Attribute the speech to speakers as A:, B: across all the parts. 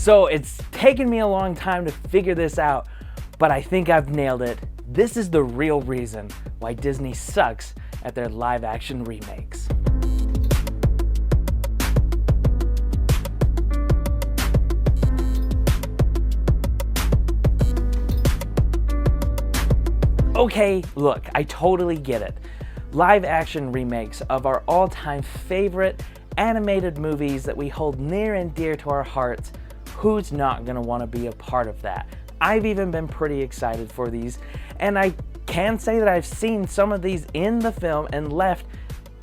A: So it's taken me a long time to figure this out, but I think I've nailed it. This is the real reason why Disney sucks at their live action remakes. Okay, look, I totally get it. Live action remakes of our all-time favorite animated movies that we hold near and dear to our hearts, who's not gonna wanna be a part of that? I've even been pretty excited for these, and I can say that I've seen some of these in the film and left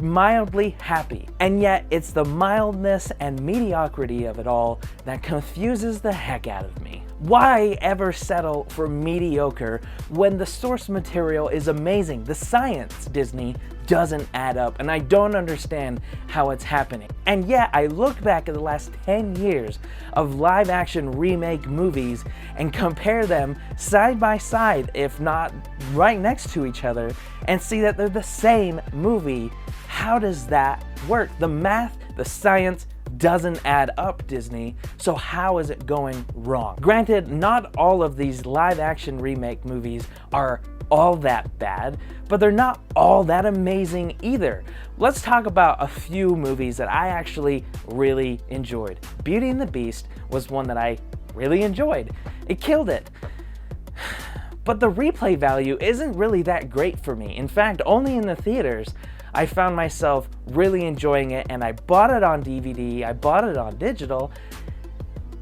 A: mildly happy. And yet it's the mildness and mediocrity of it all that confuses the heck out of me. Why ever settle for mediocre when the source material is amazing? The science, Disney, doesn't add up, and I don't understand how it's happening. And yet I look back at the last 10 years of live action remake movies and compare them side by side, if not right next to each other, and see that they're the same movie. How does that work? The math, the science doesn't add up, Disney, so how is it going wrong? Granted, not all of these live action remake movies are all that bad, but they're not all that amazing either. Let's talk about a few movies that I actually really enjoyed. Beauty and the Beast was one that I really enjoyed. It killed it. But the replay value isn't really that great for me. In fact, only in the theaters I found myself really enjoying it, and I bought it on DVD, I bought it on digital,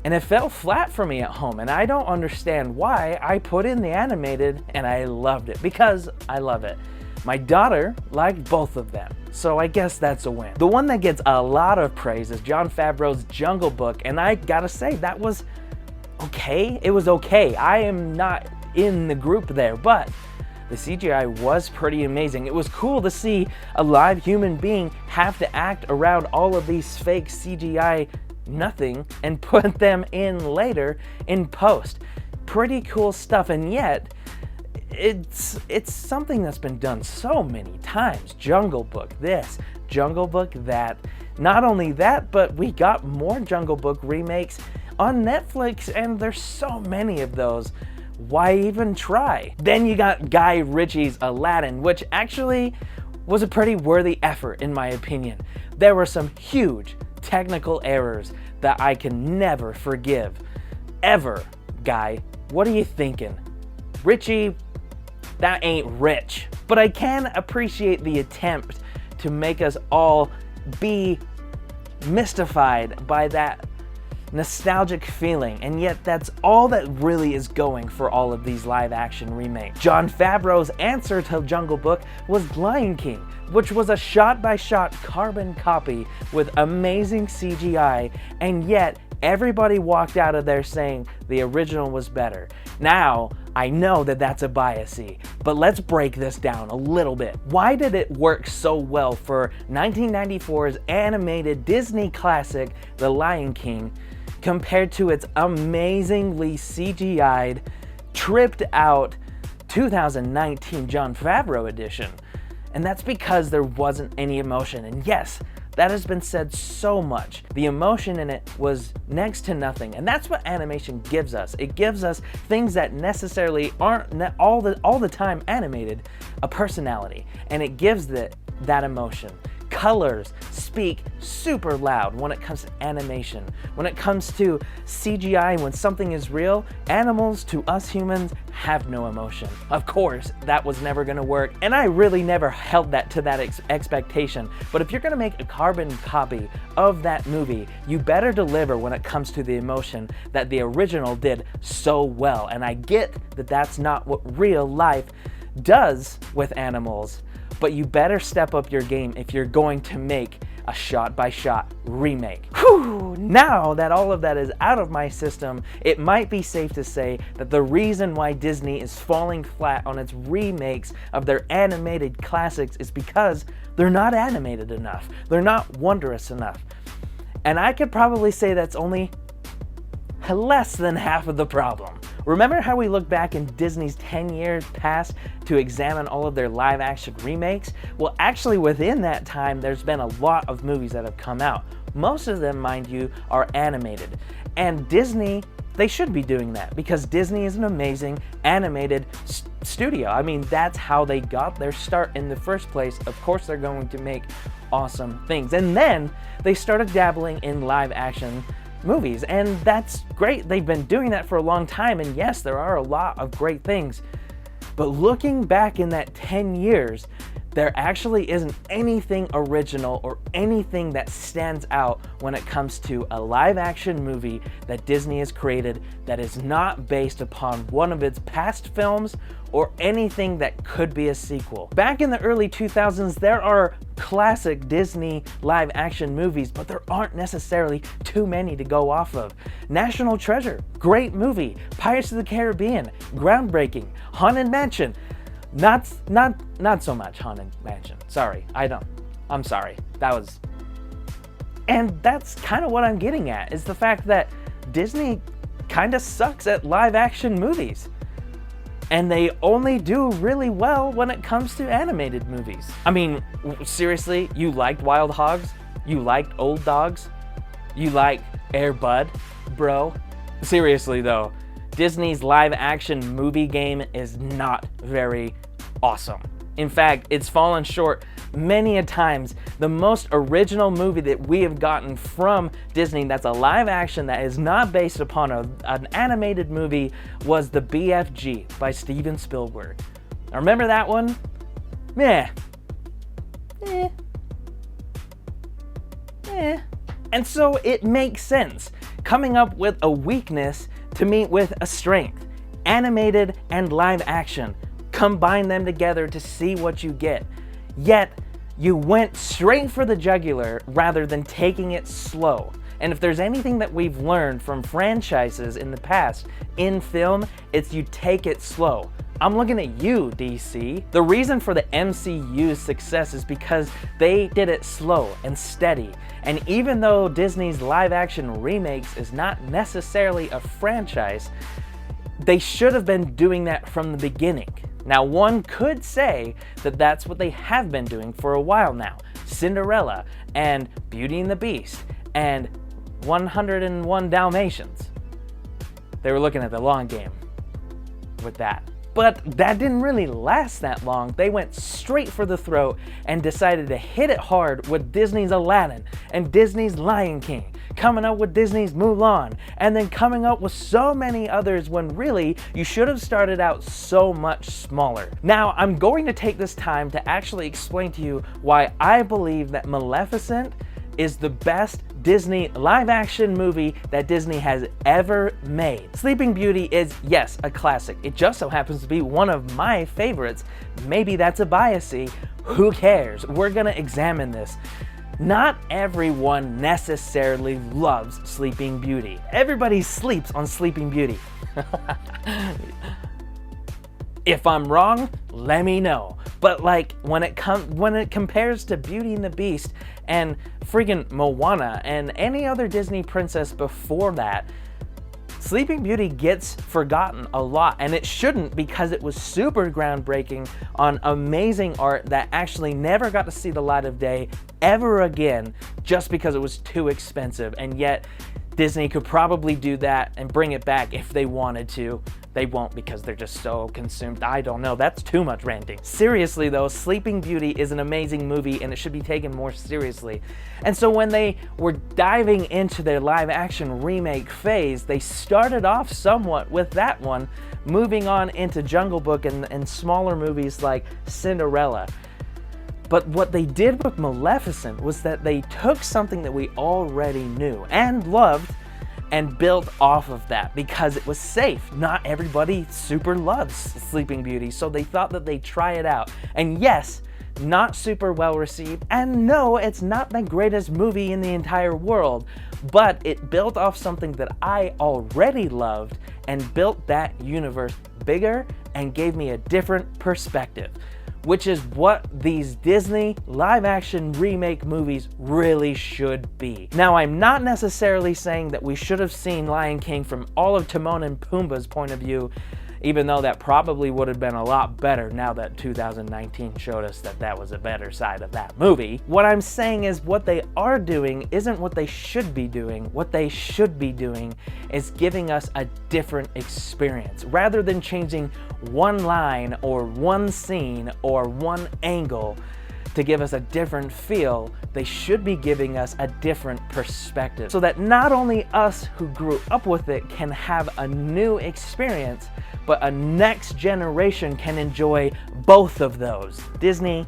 A: and it fell flat for me at home, and I don't understand why. I put in the animated and I loved it, because I love it. My daughter liked both of them, so I guess that's a win. The one that gets a lot of praise is Jon Favreau's Jungle Book, and I gotta say, that was okay. It was okay. I am not in the group there, but the CGI was pretty amazing. It was cool to see a live human being have to act around all of these fake CGI nothing and put them in later in post. Pretty cool stuff, and yet it's something that's been done so many times. Jungle Book this, Jungle Book that. Not only that, but we got more Jungle Book remakes on Netflix, and there's so many of those. Why even try? Then you got Guy Ritchie's Aladdin, which actually was a pretty worthy effort in my opinion. There were some huge technical errors that I can never forgive. Ever, Guy. What are you thinking? Ritchie, that ain't rich. But I can appreciate the attempt to make us all be mystified by that nostalgic feeling, and yet that's all that really is going for all of these live action remakes. Jon Favreau's answer to Jungle Book was Lion King, which was a shot-by-shot carbon copy with amazing CGI, and yet everybody walked out of there saying the original was better. Now, I know that that's a biasy, but let's break this down a little bit. Why did it work so well for 1994's animated Disney classic, The Lion King, compared to its amazingly CGI'd, tripped out 2019 Jon Favreau edition? And that's because there wasn't any emotion. And yes, that has been said so much. The emotion in it was next to nothing, and that's what animation gives us. It gives us things that necessarily aren't all the time animated, a personality, and it gives that emotion. Colors speak super loud when it comes to animation. When it comes to CGI, when something is real, animals to us humans have no emotion. Of course, that was never gonna work, and I really never held that to that expectation. But if you're gonna make a carbon copy of that movie, you better deliver when it comes to the emotion that the original did so well. And I get that that's not what real life does with animals, but you better step up your game if you're going to make a shot-by-shot remake. Whew! Now that all of that is out of my system, it might be safe to say that the reason why Disney is falling flat on its remakes of their animated classics is because they're not animated enough. They're not wondrous enough. And I could probably say that's only less than half of the problem. Remember how we look back in Disney's 10 years past to examine all of their live action remakes? Well, actually within that time, there's been a lot of movies that have come out. Most of them, mind you, are animated. And Disney, they should be doing that because Disney is an amazing animated studio. I mean, that's how they got their start in the first place. Of course, they're going to make awesome things. And then they started dabbling in live action movies, and that's great. They've been doing that for a long time, and yes, there are a lot of great things. But looking back in that 10 years, there actually isn't anything original or anything that stands out when it comes to a live action movie that Disney has created that is not based upon one of its past films or anything that could be a sequel. Back in the early 2000s, there are classic Disney live action movies, but there aren't necessarily too many to go off of. National Treasure, great movie. Pirates of the Caribbean, groundbreaking. Haunted Mansion, not so much Haunted Mansion. Sorry, I'm sorry. And that's kind of what I'm getting at, is the fact that Disney kind of sucks at live action movies. And they only do really well when it comes to animated movies. I mean, seriously, you liked Wild Hogs? You liked Old Dogs? You like Air Bud, bro? Seriously though, Disney's live action movie game is not very awesome. In fact, it's fallen short many a times. The most original movie that we have gotten from Disney that's a live action that is not based upon an animated movie was the BFG by Steven Spielberg. Now, remember that one? Meh. And so it makes sense, coming up with a weakness to meet with a strength. Animated and live action. Combine them together to see what you get. Yet, you went straight for the jugular rather than taking it slow. And if there's anything that we've learned from franchises in the past in film, it's you take it slow. I'm looking at you, DC. The reason for the MCU's success is because they did it slow and steady. And even though Disney's live action remakes is not necessarily a franchise, they should have been doing that from the beginning. Now, one could say that that's what they have been doing for a while now. Cinderella and Beauty and the Beast and 101 Dalmatians. They were looking at the long game with that. But that didn't really last that long. They went straight for the throat and decided to hit it hard with Disney's Aladdin and Disney's Lion King, coming up with Disney's Mulan, and then coming up with so many others when really you should have started out so much smaller. Now, I'm going to take this time to actually explain to you why I believe that Maleficent is the best Disney live action movie that Disney has ever made. Sleeping Beauty is, yes, a classic. It just so happens to be one of my favorites. Maybe that's a biasy. Who cares? We're gonna examine this. Not everyone necessarily loves Sleeping Beauty. Everybody sleeps on Sleeping Beauty. If I'm wrong, let me know. But like when it compares to Beauty and the Beast and freaking Moana and any other Disney princess before that, Sleeping Beauty gets forgotten a lot, and it shouldn't, because it was super groundbreaking on amazing art that actually never got to see the light of day ever again just because it was too expensive. And yet Disney could probably do that and bring it back if they wanted to. They won't because they're just so consumed. I don't know, that's too much ranting. Seriously though, Sleeping Beauty is an amazing movie and it should be taken more seriously. And so when they were diving into their live action remake phase, they started off somewhat with that one, moving on into Jungle Book and smaller movies like Cinderella. But what they did with Maleficent was that they took something that we already knew and loved and built off of that because it was safe. Not everybody super loves Sleeping Beauty, so they thought that they'd try it out. And yes, not super well received, and no, it's not the greatest movie in the entire world, but it built off something that I already loved and built that universe bigger and gave me a different perspective, which is what these Disney live-action remake movies really should be. Now, I'm not necessarily saying that we should have seen Lion King from all of Timon and Pumbaa's point of view. even though that probably would have been a lot better now that 2019 showed us that that was a better side of that movie. What I'm saying is what they are doing isn't what they should be doing. What they should be doing is giving us a different experience. Rather than changing one line or one scene or one angle to give us a different feel, they should be giving us a different perspective so that not only us who grew up with it can have a new experience, but a next generation can enjoy both of those. Disney,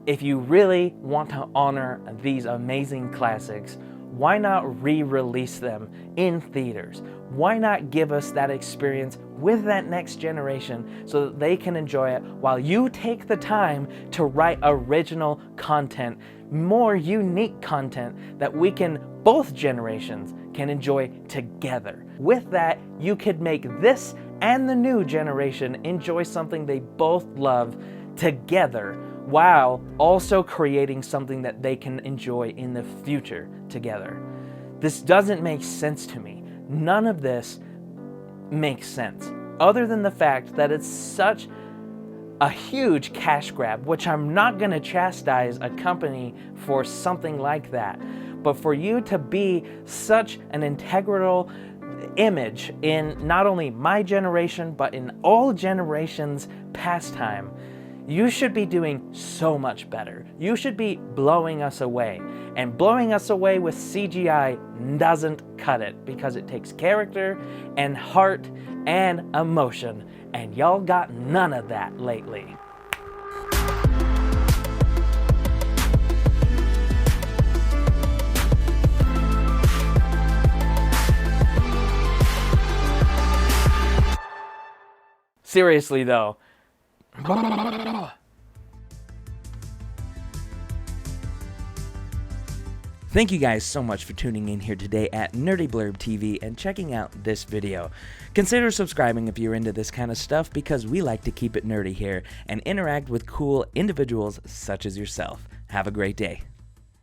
A: if you really want to honor these amazing classics, why not re-release them in theaters? Why not give us that experience with that next generation so that they can enjoy it while you take the time to write original content, more unique content that we can, both generations, can enjoy together. With that, you could make this and the new generation enjoy something they both love together, while also creating something that they can enjoy in the future together. This doesn't make sense to me. None of this makes sense, other than the fact that it's such a huge cash grab, which I'm not going to chastise a company for something like that. But for you to be such an integral image in not only my generation, but in all generations past time, you should be doing so much better. You should be blowing us away. And blowing us away with CGI doesn't cut it, because it takes character and heart and emotion, and y'all got none of that lately. Seriously though, thank you guys so much for tuning in here today at Nerdy Blurb TV and checking out this video. Consider subscribing if you're into this kind of stuff, because we like to keep it nerdy here and interact with cool individuals such as yourself. Have a great day.